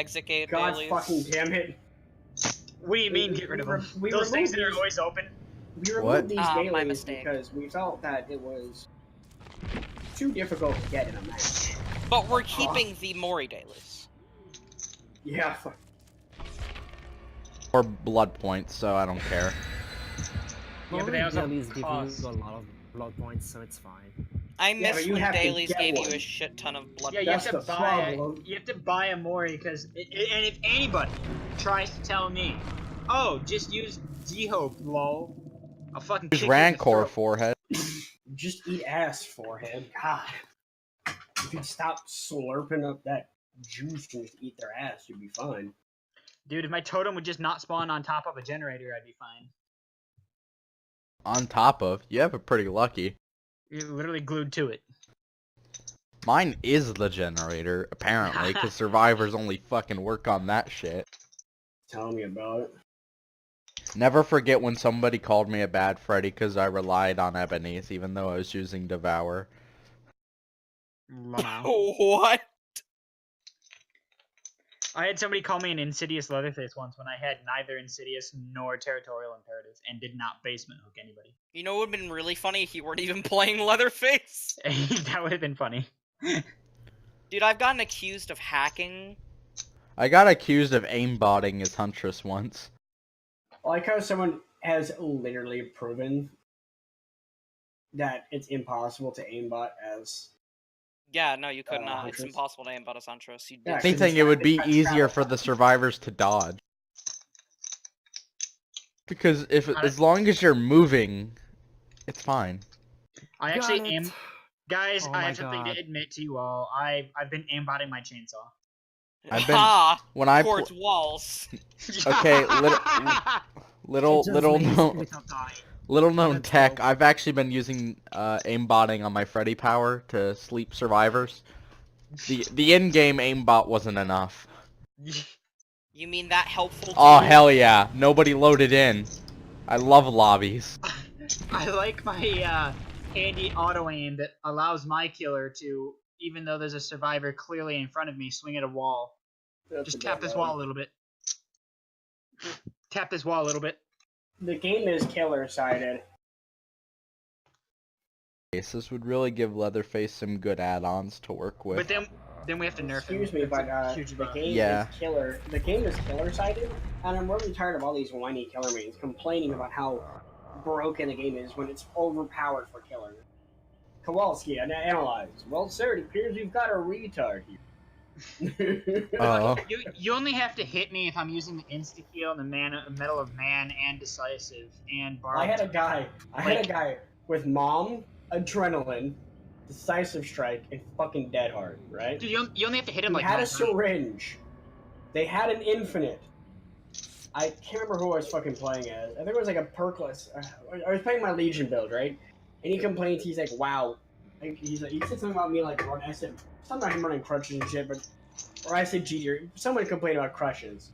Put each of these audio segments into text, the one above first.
Execute God dailies. fucking damn it. What do you mean get rid of them? We Those things removed that are these- always open? We What? removed these My dailies mistake. because we felt that it was too difficult to get in a match. But we're keeping the Mori dailies. Yeah, fuck. Or blood points, so I don't care. Yeah, but they also dailies give you cost. a lot of blood points, so it's fine. I Yeah, miss but you when have to dailies get gave you one. a shit ton of blood. Yeah, you That's have to the buy. problem. You have to buy a Mori because, and if anybody tries to tell me, oh, just use D-Hope, lol, I'll fucking Use kick you in the Rancor throat. forehead. Just eat ass, forehead. God. If you'd stop slurping up that juice and just eat their ass, you'd be fine. Dude, if my totem would just not spawn on top of a generator, I'd be fine. On top of, you have it pretty lucky. You're literally glued to it. Mine is the generator, apparently, because survivors only fucking work on that shit. Tell me about it. Never forget when somebody called me a bad Freddy because I relied on Ebony's, even though I was using Devour. What? I had somebody call me an insidious Leatherface once when I had neither insidious nor territorial imperative and did not basement hook anybody. You know what would have been really funny if you weren't even playing Leatherface? That would have been funny. Dude, I've gotten accused of hacking. I got accused of aimbotting as Huntress once. I like how someone has literally proven that it's impossible to aimbot as... Yeah, no, you could not. It's Huntress. impossible to aimbot as Huntress. You Yeah, did. Anything, it would be easier for the survivors to dodge. Because if as long as you're moving, it's fine. I Got actually it. aim. Guys, Oh I my have something God. to admit to you all. I've been aimbotting my chainsaw. I've been Ha! when I Towards walls. Okay, little Just little lazy known without dying. little known That's tech. dope. I've actually been using aimbotting on my Freddy power to sleep survivors. The in-game aimbot wasn't enough. You mean that helpful Oh tool? hell yeah! Nobody loaded in. I love lobbies. I like my handy auto aim that allows my killer to, even though there's a survivor clearly in front of me, swing at a wall. Just tap this wall a little bit. Tap this wall a little bit. The game is killer-sided. This would really give Leatherface some good add-ons to work with. But then we have to nerf him. Excuse me, That's but a huge the buff. game Yeah. is killer. The game is killer-sided, and I'm really tired of all these whiny killer mains complaining about how broken the game is when it's overpowered for killer. Kowalski, analyze. Well, sir, it appears you've got a retard here. Oh. You only have to hit me if I'm using the insta heal and the Metal of Man and Decisive and Bar. I had a guy with Mom, Adrenaline, Decisive Strike, and fucking Dead Hard, right? Dude, you only have to hit him He like had a 9 times. syringe. They had an infinite. I can't remember who I was fucking playing as. I think it was like a Perkless. I was playing my Legion build, right? And he complains, he's like, wow. He said something about me, like, I said, something about him running crutches and shit, but, or I said, gee, someone complained about crutches.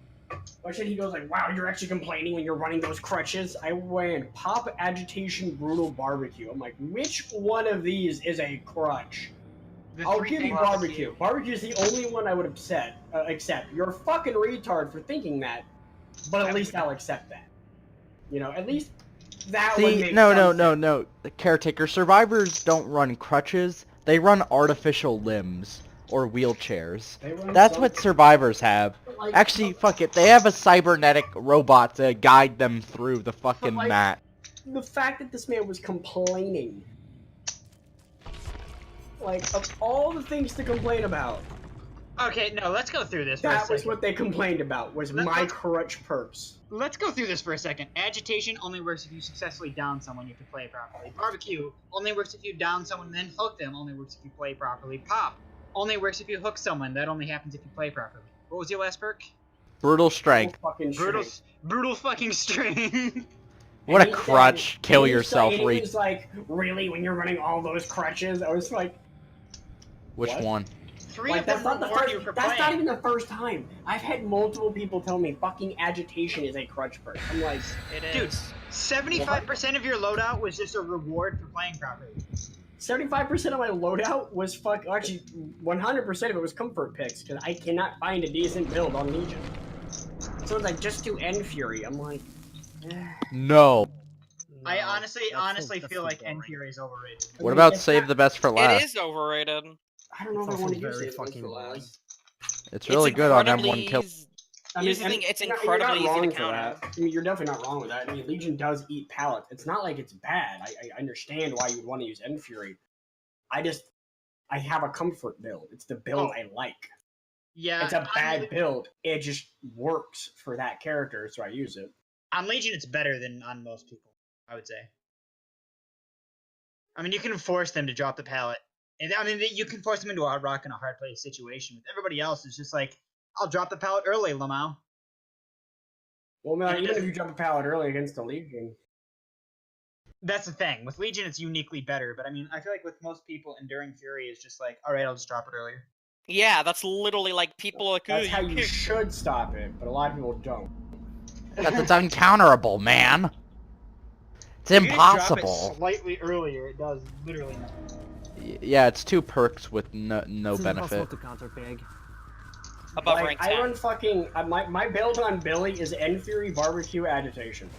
Or shit, he goes like, wow, you're actually complaining when you're running those crutches? I ran Pop, Agitation, Brutal, Barbecue. I'm like, which one of these is a crutch? I'll give you Barbecue. Barbecue is the only one I would accept. You're a fucking retard for thinking that, but at least I'll accept that. You know, at least that would See, make no. sense. The Caretaker survivors don't run crutches. They run artificial limbs or wheelchairs. They run That's some- what survivors have. like, Actually, fuck it. They have a cybernetic robot to guide them through the fucking like- mat. the fact that this man was complaining, like, of all the things to complain about, Okay, no, let's go through this for a that second. was what they complained about, was my crutch perps. Let's go through this for a second. Agitation only works if you successfully down someone, you have to play properly. Barbecue only works if you down someone and then hook them, only works if you play properly. Pop only works if you hook someone, that only happens if you play properly. What was your last perk? Brutal strength. Fucking Brutal, straight. brutal fucking strength. What a And he crutch. said- Kill and he yourself, said- and he Reed. was like, really, when you're running all those crutches? I was like, Which what? one? Three like of them that's not the reward first. you for That's playing. not even the first time. I've had multiple people tell me fucking agitation is a crutch perk. I'm like, It Dude, is. 75% of your loadout was just a reward for playing properly. 75% of my loadout was actually 100% of it was comfort picks because I cannot find a decent build on Legion. So it's like just do End Fury. I'm like, No. I No, honestly that's feel too like End boring. Fury is overrated. What about it's save not- the best for It last? is overrated. I don't know It's if I want to also use very it fucking for boring. last. It's really good on incredibly M1 kill. Here's the thing, it's you're not incredibly easy to wrong for counter. that. I mean, you're definitely not wrong with that. I mean, Legion does eat pallets. It's not like it's bad. I understand why you'd want to use End Fury. I have a comfort build. It's the build I like. Yeah, It's a bad build. It just works for that character, so I use it. on Legion, it's better than on most people, I would say. I mean, you can force them to drop the pallet. And I mean, you can force them into a rock and a hard place situation. With everybody else, it's just like, I'll drop the pallet early, Lamau. Well, man, And it even if doesn't- you jump a pallet early against the Legion, That's the thing. With Legion, it's uniquely better. But I mean, I feel like with most people, Enduring Fury is just like, all right, I'll just drop it earlier. Yeah, that's literally like people are like, that's "Ooh, how you can't-" should stop it, but a lot of people don't. Because it's uncounterable, man. It's If you just drop it impossible. slightly earlier, it does literally nothing. Yeah, it's 2 perks with no It's benefit. impossible to counter pig. above Like, rank I 10. run fucking my build on Billy is End Fury, Barbecue, Agitation.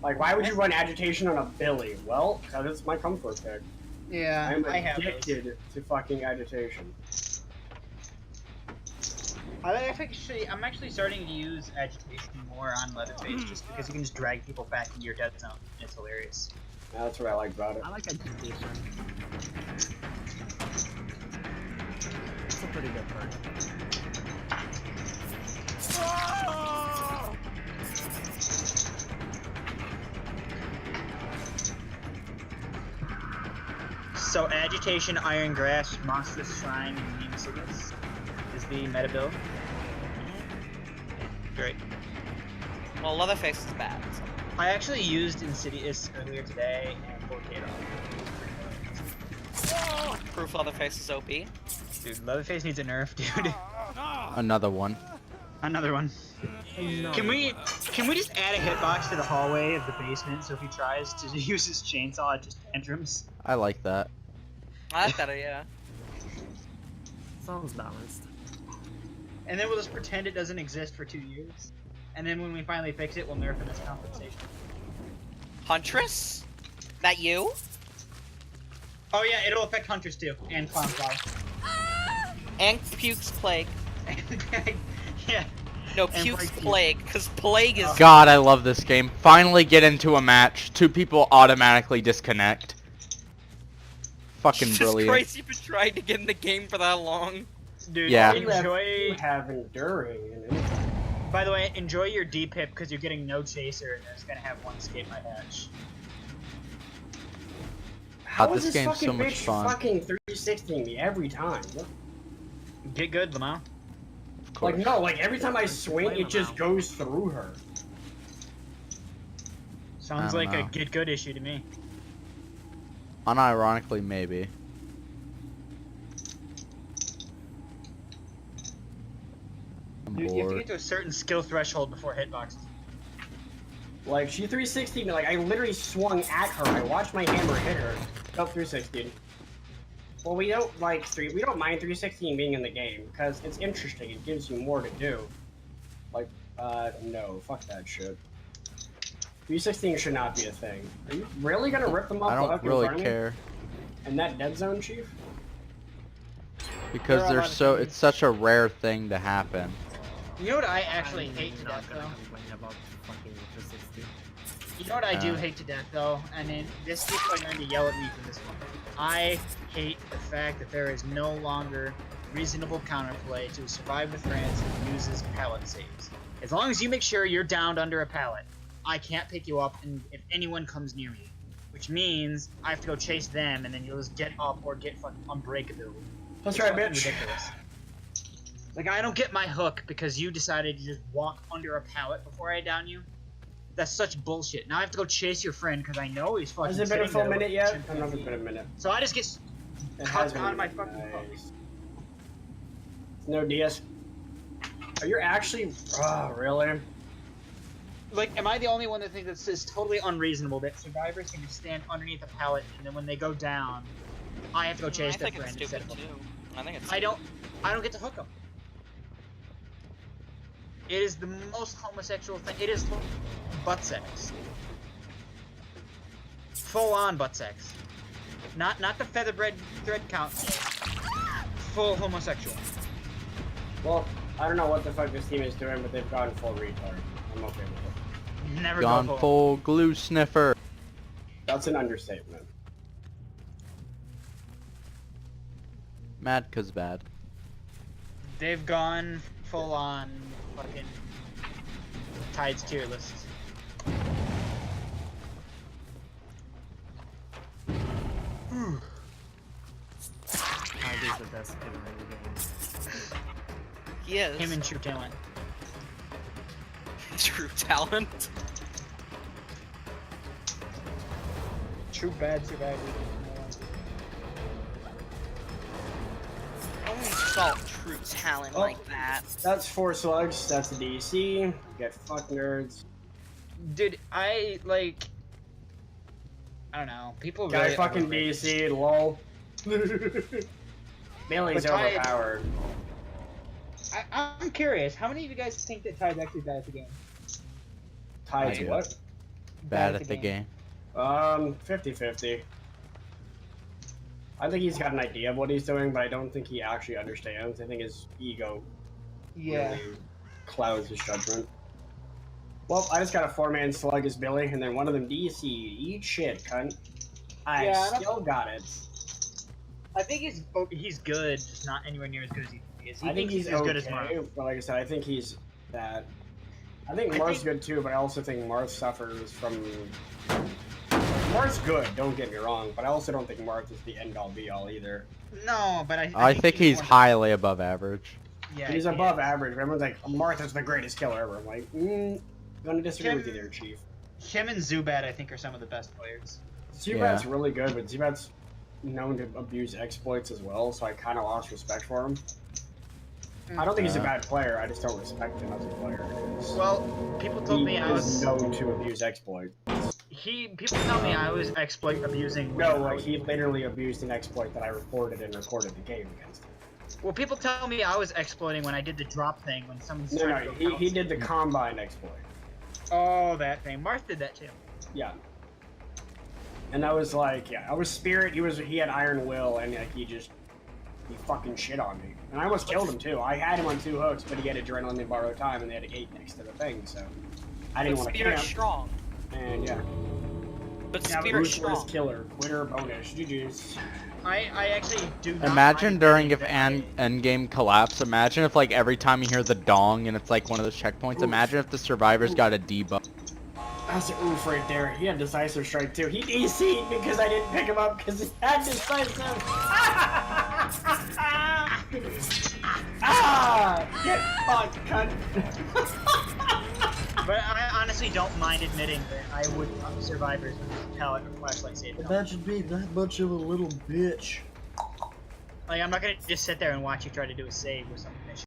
Like, why would you run Agitation on a Billy? Well, because it's my comfort pick. Yeah, I'm I have those. addicted to fucking Agitation. I'm actually starting to use Agitation more on Leatherface just because you can just drag people back into your dead zone. It's hilarious. That's what I like about it. I like agitation. It's a pretty good perk. So Agitation, Iron Grass, Monstrous Shrine, and Meme Signals is the meta build. Great. Well, Leatherface is bad. So. I actually used Insidious earlier today and 4K off. Proof Leatherface is OP. Dude, Leatherface needs a nerf, dude. Another one. Another one. No. Can we just add a hitbox to the hallway of the basement so if he tries to use his chainsaw, it just tantrums? I like that. I like that idea. Sounds balanced. And then we'll just pretend it doesn't exist for 2 years. And then when we finally fix it, we'll nerf him as compensation. Huntress? That you? Oh yeah, it'll affect Huntress too, and Clownflower. And Puke's Plague. Yeah. No, And Puke's Plague. Plague, because Plague is... God, I love this game. Finally get into a match. 2 people automatically disconnect. Fucking Jesus brilliant. Christ, you've been trying to get in the game for that long. Dude, Yeah. You enjoy... have Enduring in it. By the way, enjoy your D-pip because you're getting no chaser and it's gonna have 1 escape my hatch. How this is game's fucking so much bitch fun. fucking 360 me every time? What? Get good, Lamau. Of course. Like, no, like every time I swing, Blame it just him goes through her. Sounds I like don't a know. get good issue to me. Unironically, maybe. I'm You have to bored. get to a certain skill threshold before hitboxes. Like, she 360'd me, like, I literally swung at her. I watched my hammer hit her. Oh, 360'd. Well, we don't, like, we don't mind 360 being in the game, because it's interesting. It gives you more to do. Like, no. Fuck that shit. 316 should not be a thing. Are you really gonna rip them off I the don't hook in really front of me? care. And that dead zone, Chief? Because There are a they're lot of so things. it's such a rare thing to happen. You know what I actually hate to not death, gonna though? complain about fucking 360. You know what I do Uh. hate to death, though? And then this people are going to yell at me for this one. I hate the fact that there is no longer reasonable counterplay to survive with friends that uses pallet saves. As long as you make sure you're downed under a pallet, I can't pick you up and if anyone comes near me. Which means I have to go chase them and then you'll just get up or get fucking unbreakability. That's It's right, fucking bitch. ridiculous. Like, I don't get my hook because you decided to just walk under a pallet before I down you. That's such bullshit. Now I have to go chase your friend because I know he's fucking Has it been a sitting full there minute yet? I with don't know if it's been a minute. So I just get It cut has been a on my minute. fucking hook. Nice. No DS. Are you actually? Oh, really? Like, am I the only one that thinks this is totally unreasonable that survivors can just stand underneath a pallet and then when they go down, I have to go chase I their think it's friend instead stupid of them? too. I think it's. I don't get to hook them. It is the most homosexual thing. It is butt sex. Full on butt sex. Not the featherbed thread count. Full homosexual. Well, I don't know what the fuck this team is doing, but they've gone full retard. I'm okay with it. Never Gone go full glue sniffer. That's an understatement. Mad 'cause bad. They've gone full on fucking Tide's tier list. Tiger's the best killer in the game. He is. Him and True Talent. True talent. True bad survivor. Don't insult true talent Oh. like that. That's 4 slugs. That's the DC. Get fucked, nerds. Dude, I like. I don't know. People Guy really fucking overrate- DC. Lol. Bailey's But Tide- overpowered. I'm curious. How many of you guys think that Tide's actually bad at the game? Tide's I do. what? Bad at the game. 50-50. I think he's got an idea of what he's doing, but I don't think he actually understands. I think his ego really clouds his judgment. Well, I just got a 4-man slug as Billy, and then one of them DC. Eat shit, cunt. I Yeah, I don't- still got it. I think he's good, just not anywhere near as good as he is. He I think thinks he's as okay, good as Marth. but like I said, I think he's that. I think I Marth's think- good too, but I also think Marth suffers from. Marth's good, don't get me wrong, but I also don't think Marth is the end all be all either. No, but I think he's more- highly above average. Yeah, He's he above is. average. Everyone's like, Marth is the greatest killer ever. I'm like, gonna disagree with you there, Chief. Him and Zubat, I think, are some of the best players. Zubat's really good, but Zubat's known to abuse exploits as well, so I kind of lost respect for him. I don't think he's a bad player, I just don't respect him as a player. 'cause Well, people told he me I is was. known to abuse exploits. People tell me I was exploit abusing. No, like he literally abused an exploit that I reported and recorded the game against him. Well, people tell me I was exploiting when I did the drop thing when someone's No, trying no, to go he did the combine exploit. Oh, that thing. Marth did that too. Yeah. And I was like, yeah, I was Spirit. He had Iron Will, and like he fucking shit on me, and I almost killed him too. I had him on 2 hooks, but he had Adrenaline and Borrow Time, and they had a gate next to the thing, so I didn't want to Spirit camp. strong. And yeah, But yeah, Spirit ruthless strong. killer, winner bonus, GG's. I actually do not Imagine mind during if admitting that endgame collapse. Imagine if like every time you hear the dong and it's like one of those checkpoints. Imagine if the survivors got a debuff. That's an oof right there. He had Decisive Strike too. He DC'd because I didn't pick him up because he had Decisive. Get fucked, cunt. But I honestly don't mind admitting that I would fuck survivors with a pallet or flashlight saved them. That should be that much of a little bitch. Like, I'm not gonna just sit there and watch you try to do a save or something.